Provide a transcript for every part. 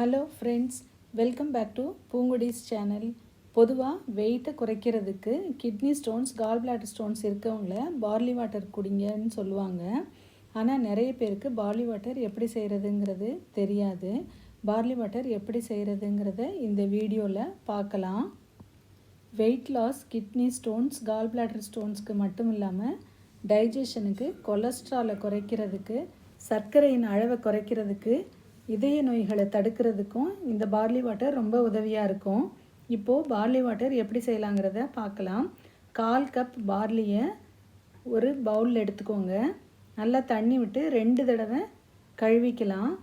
Hello friends, welcome back to பூங்கொடிஸ் channel. பொதுவாக வெயிட்டை குறைக்கிறதுக்கு kidney stones, gall bladder stones இருக்கவங்கள பார்லி வாட்டர் குடிங்கன்னு சொல்லுவாங்க. ஆனால் நிறைய பேருக்கு பார்லி வாட்டர் எப்படி செய்கிறதுங்கிறது தெரியாது. பார்லி வாட்டர் எப்படி செய்கிறதுங்கிறத இந்த வீடியோவில் பார்க்கலாம். Weight loss, kidney stones, gall bladder ஸ்டோன்ஸ்க்கு மட்டும் இல்லாமல் டைஜஷனுக்கு, கொலஸ்ட்ராலை குறைக்கிறதுக்கு, சர்க்கரையின் அளவை குறைக்கிறதுக்கு, இதய நோய்களை தடுக்கிறதுக்கும் இந்த பார்லி வாட்டர் ரொம்ப உதவியாக இருக்கும். இப்போது பார்லி வாட்டர் எப்படி செய்யலாங்கிறத பார்க்கலாம். 1/4 கப் பார்லியை ஒரு பவுலில் எடுத்துக்கோங்க. நல்லா தண்ணி விட்டு 2 தடவை கழுவிக்கலாம்.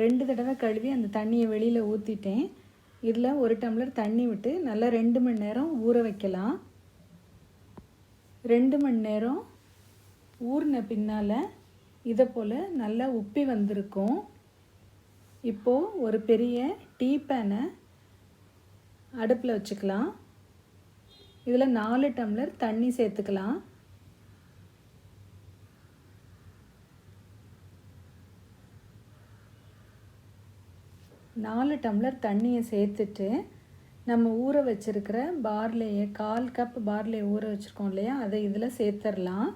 2 தடவை கழுவி அந்த தண்ணியை வெளியில் ஊற்றிட்டேன். இதில் 1 டம்ளர் தண்ணி விட்டு நல்லா 2 மணி நேரம் ஊற வைக்கலாம். 2 மணி நேரம் ஊறின பின்னால் இதை போல் நல்லா உப்பி வந்திருக்கும். இப்போது ஒரு பெரிய டீ பேனை அடுப்பில் வச்சுக்கலாம். இதில் 4 டம்ளர் தண்ணி சேர்த்துக்கலாம். நாலு டம்ளர் தண்ணியை சேர்த்துட்டு நம்ம ஊற வச்சுருக்கிற பார்லியை, 1/4 கப் பார்லியை ஊற வச்சுருக்கோம் இல்லையா, அதை இதில் சேர்த்துடலாம்.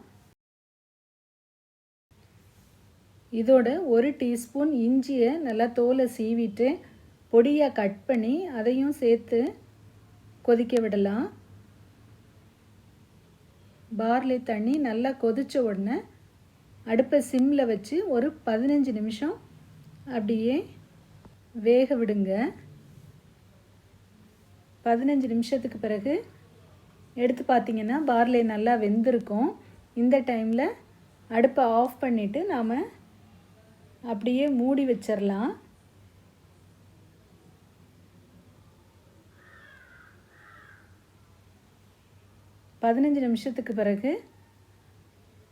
இதோட 1 டீஸ்பூன் இஞ்சியை நல்லா தோலை சீவிட்டு பொடியாக கட் பண்ணி அதையும் சேர்த்து கொதிக்க விடலாம். பார்லி தண்ணி நல்லா கொதித்த உடனே அடுப்பை சிம்மில் வச்சு ஒரு 15 நிமிஷம் அப்படியே வேக விடுங்க. 15 நிமிஷத்துக்கு பிறகு எடுத்து பார்த்திங்கன்னா பார்லி நல்லா வெந்திருக்கும். இந்த டைமில் அடுப்பை ஆஃப் பண்ணிவிட்டு நாம் அப்படியே மூடி வச்சிடலாம். பதினஞ்சு நிமிஷத்துக்கு பிறகு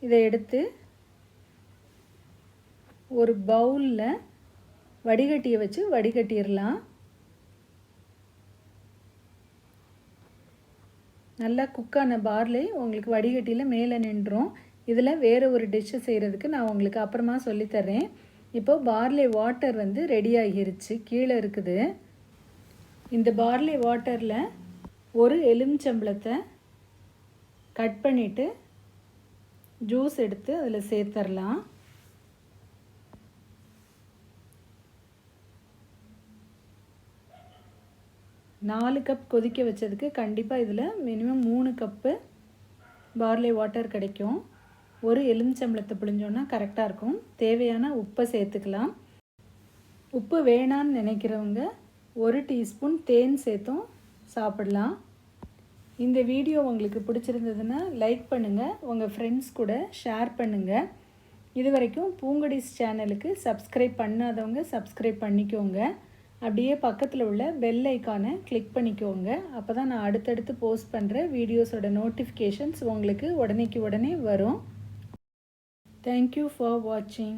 இதை எடுத்து ஒரு பவுலில் வடிகட்டியை வச்சு வடிகட்டிடலாம். நல்லா குக்கான பார்லி உங்களுக்கு வடிகட்டியில் மேலே நின்றும். இதில் வேறு ஒரு டிஷ்ஷு செய்கிறதுக்கு நான் உங்களுக்கு அப்புறமா சொல்லித்தரேன். இப்போது பார்லி வாட்டர் ரெடி ஆகிருச்சு, கீழே இருக்குது. இந்த பார்லி வாட்டரில் ஒரு எலுமிச்சம்பழத்தை கட் பண்ணிவிட்டு ஜூஸ் எடுத்து அதில் சேர்த்துடலாம். நாலு கப் கொதிக்க வச்சதுக்கு கண்டிப்பாக இதில் மினிமம் 3 கப்பு பார்லி வாட்டர் கிடைக்கும். ஒரு எலுமிச்சம்பழத்தை பிழிஞ்சோன்னா கரெக்டாக இருக்கும். தேவையான உப்பை சேர்த்துக்கலாம். உப்பு வேணான்னு நினைக்கிறவங்க 1 டீஸ்பூன் தேன் சேர்த்தும் சாப்பிடலாம். இந்த வீடியோ உங்களுக்கு பிடிச்சிருந்ததுன்னா லைக் பண்ணுங்கள், உங்கள் ஃப்ரெண்ட்ஸ் கூட ஷேர் பண்ணுங்கள். இது வரைக்கும் பூங்கொடிஸ் சேனலுக்கு சப்ஸ்கிரைப் பண்ணாதவங்க சப்ஸ்கிரைப் பண்ணிக்கோங்க. அப்படியே பக்கத்தில் உள்ள பெல் ஐக்கானை கிளிக் பண்ணிக்கோங்க. அப்போ தான் நான் அடுத்தடுத்து போஸ்ட் பண்ணுற வீடியோஸோட நோட்டிஃபிகேஷன்ஸ் உங்களுக்கு உடனே வரும். Thank you for watching.